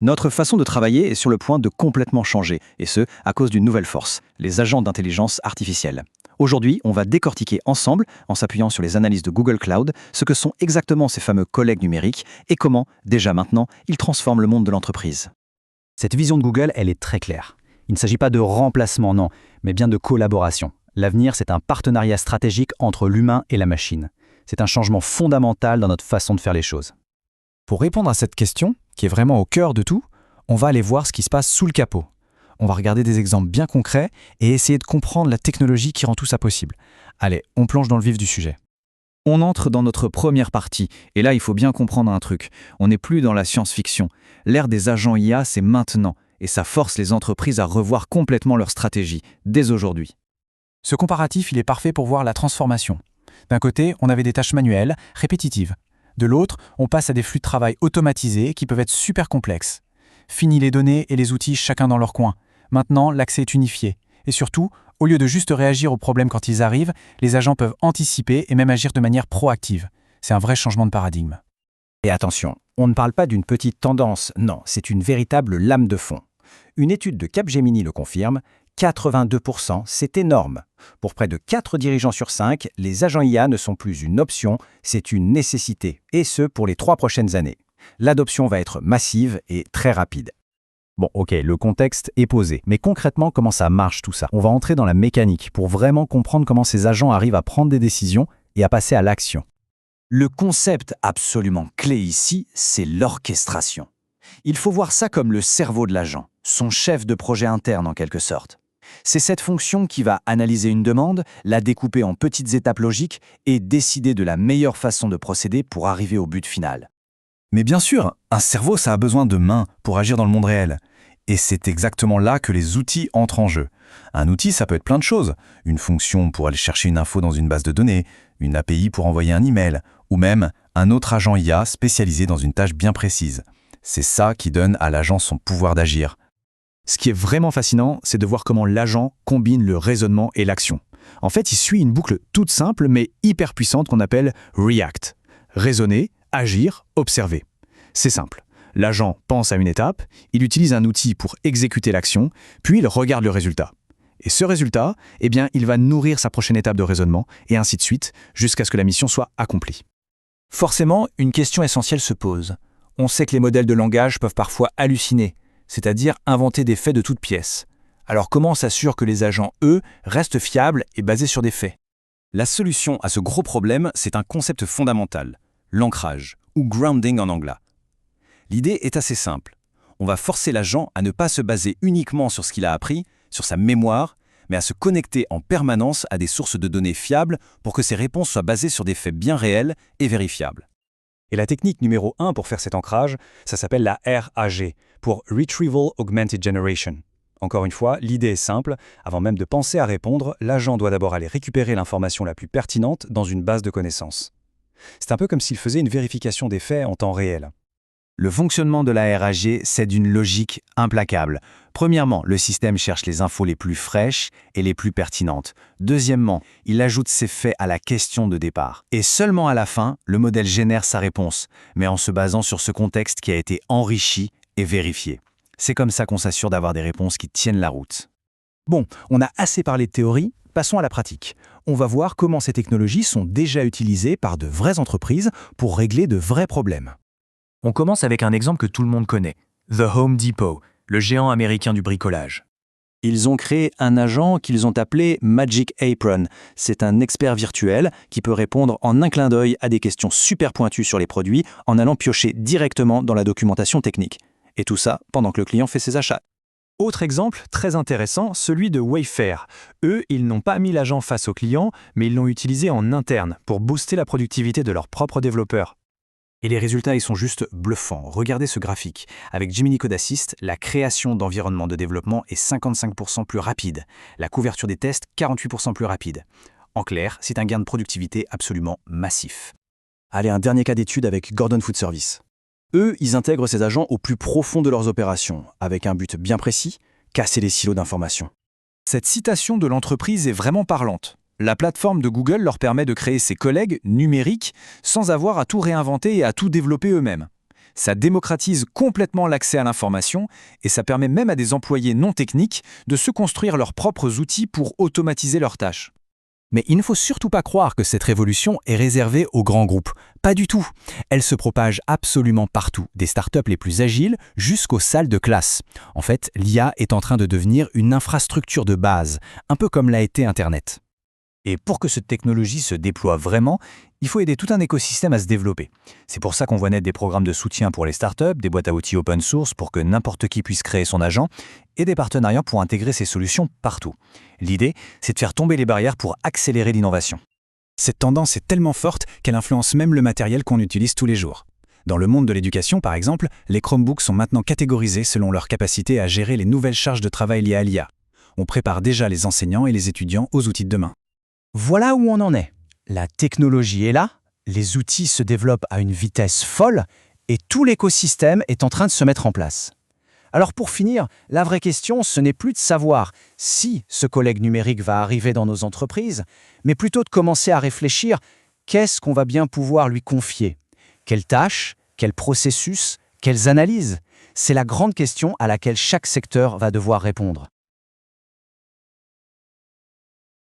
Notre façon de travailler est sur le point de complètement changer, et ce, à cause d'une nouvelle force, les agents d'intelligence artificielle. Aujourd'hui, on va décortiquer ensemble, en s'appuyant sur les analyses de Google Cloud, ce que sont exactement ces fameux collègues numériques et comment, déjà maintenant, ils transforment le monde de l'entreprise. Cette vision de Google, elle est très claire. Il ne s'agit pas de remplacement, non, mais bien de collaboration. L'avenir, c'est un partenariat stratégique entre l'humain et la machine. C'est un changement fondamental dans notre façon de faire les choses. Pour répondre à cette question, qui est vraiment au cœur de tout, on va aller voir ce qui se passe sous le capot. On va regarder des exemples bien concrets et essayer de comprendre la technologie qui rend tout ça possible. Allez, on plonge dans le vif du sujet. On entre dans notre première partie, et là il faut bien comprendre un truc. On n'est plus dans la science-fiction. L'ère des agents IA, c'est maintenant, et ça force les entreprises à revoir complètement leur stratégie, dès aujourd'hui. Ce comparatif, il est parfait pour voir la transformation. D'un côté, on avait des tâches manuelles, répétitives. De l'autre, on passe à des flux de travail automatisés qui peuvent être super complexes. Fini les données et les outils chacun dans leur coin. Maintenant, l'accès est unifié. Et surtout, au lieu de juste réagir aux problèmes quand ils arrivent, les agents peuvent anticiper et même agir de manière proactive. C'est un vrai changement de paradigme. Et attention, on ne parle pas d'une petite tendance, non, c'est une véritable lame de fond. Une étude de Capgemini le confirme, 82%, c'est énorme. Pour près de 4 dirigeants sur 5, les agents IA ne sont plus une option, c'est une nécessité, et ce pour les 3 prochaines années. L'adoption va être massive et très rapide. Bon, ok, le contexte est posé, mais concrètement, comment ça marche tout ça? On va entrer dans la mécanique pour vraiment comprendre comment ces agents arrivent à prendre des décisions et à passer à l'action. Le concept absolument clé ici, c'est l'orchestration. Il faut voir ça comme le cerveau de l'agent, son chef de projet interne en quelque sorte. C'est cette fonction qui va analyser une demande, la découper en petites étapes logiques et décider de la meilleure façon de procéder pour arriver au but final. Mais bien sûr, un cerveau, ça a besoin de mains pour agir dans le monde réel. Et c'est exactement là que les outils entrent en jeu. Un outil, ça peut être plein de choses. Une fonction pour aller chercher une info dans une base de données, une API pour envoyer un email, ou même un autre agent IA spécialisé dans une tâche bien précise. C'est ça qui donne à l'agent son pouvoir d'agir. Ce qui est vraiment fascinant, c'est de voir comment l'agent combine le raisonnement et l'action. En fait, il suit une boucle toute simple mais hyper puissante qu'on appelle React. Raisonner, agir, observer. C'est simple. L'agent pense à une étape, il utilise un outil pour exécuter l'action, puis il regarde le résultat. Et ce résultat, eh bien, il va nourrir sa prochaine étape de raisonnement, et ainsi de suite, jusqu'à ce que la mission soit accomplie. Forcément, une question essentielle se pose. On sait que les modèles de langage peuvent parfois halluciner, c'est-à-dire inventer des faits de toutes pièces. Alors comment on s'assure que les agents, eux, restent fiables et basés sur des faits? La solution à ce gros problème, c'est un concept fondamental, l'ancrage, ou grounding en anglais. L'idée est assez simple. On va forcer l'agent à ne pas se baser uniquement sur ce qu'il a appris, sur sa mémoire, mais à se connecter en permanence à des sources de données fiables pour que ses réponses soient basées sur des faits bien réels et vérifiables. Et la technique numéro 1 pour faire cet ancrage, ça s'appelle la RAG, pour Retrieval Augmented Generation. Encore une fois, l'idée est simple, avant même de penser à répondre, l'agent doit d'abord aller récupérer l'information la plus pertinente dans une base de connaissances. C'est un peu comme s'il faisait une vérification des faits en temps réel. Le fonctionnement de la RAG, c'est d'une logique implacable. Premièrement, le système cherche les infos les plus fraîches et les plus pertinentes. Deuxièmement, il ajoute ses faits à la question de départ. Et seulement à la fin, le modèle génère sa réponse, mais en se basant sur ce contexte qui a été enrichi et vérifié. C'est comme ça qu'on s'assure d'avoir des réponses qui tiennent la route. Bon, on a assez parlé de théorie, passons à la pratique. On va voir comment ces technologies sont déjà utilisées par de vraies entreprises pour régler de vrais problèmes. On commence avec un exemple que tout le monde connaît, The Home Depot, le géant américain du bricolage. Ils ont créé un agent qu'ils ont appelé Magic Apron. C'est un expert virtuel qui peut répondre en un clin d'œil à des questions super pointues sur les produits en allant piocher directement dans la documentation technique. Et tout ça pendant que le client fait ses achats. Autre exemple très intéressant, celui de Wayfair. Eux, ils n'ont pas mis l'agent face au client, mais ils l'ont utilisé en interne pour booster la productivité de leurs propres développeurs. Et les résultats, ils sont juste bluffants. Regardez ce graphique. Avec Gemini Code Assist, la création d'environnements de développement est 55% plus rapide. La couverture des tests, 48% plus rapide. En clair, c'est un gain de productivité absolument massif. Allez, un dernier cas d'étude avec Gordon Food Service. Eux, ils intègrent ces agents au plus profond de leurs opérations, avec un but bien précis, casser les silos d'information. Cette citation de l'entreprise est vraiment parlante. La plateforme de Google leur permet de créer ses collègues numériques sans avoir à tout réinventer et à tout développer eux-mêmes. Ça démocratise complètement l'accès à l'information et ça permet même à des employés non techniques de se construire leurs propres outils pour automatiser leurs tâches. Mais il ne faut surtout pas croire que cette révolution est réservée aux grands groupes. Pas du tout. Elle se propage absolument partout, des startups les plus agiles jusqu'aux salles de classe. En fait, l'IA est en train de devenir une infrastructure de base, un peu comme l'a été Internet. Et pour que cette technologie se déploie vraiment, il faut aider tout un écosystème à se développer. C'est pour ça qu'on voit naître des programmes de soutien pour les startups, des boîtes à outils open source pour que n'importe qui puisse créer son agent, et des partenariats pour intégrer ces solutions partout. L'idée, c'est de faire tomber les barrières pour accélérer l'innovation. Cette tendance est tellement forte qu'elle influence même le matériel qu'on utilise tous les jours. Dans le monde de l'éducation, par exemple, les Chromebooks sont maintenant catégorisés selon leur capacité à gérer les nouvelles charges de travail liées à l'IA. On prépare déjà les enseignants et les étudiants aux outils de demain. Voilà où on en est. La technologie est là, les outils se développent à une vitesse folle et tout l'écosystème est en train de se mettre en place. Alors pour finir, la vraie question, ce n'est plus de savoir si ce collègue numérique va arriver dans nos entreprises, mais plutôt de commencer à réfléchir qu'est-ce qu'on va bien pouvoir lui confier. Quelles tâches, quels processus, quelles analyses? C'est la grande question à laquelle chaque secteur va devoir répondre.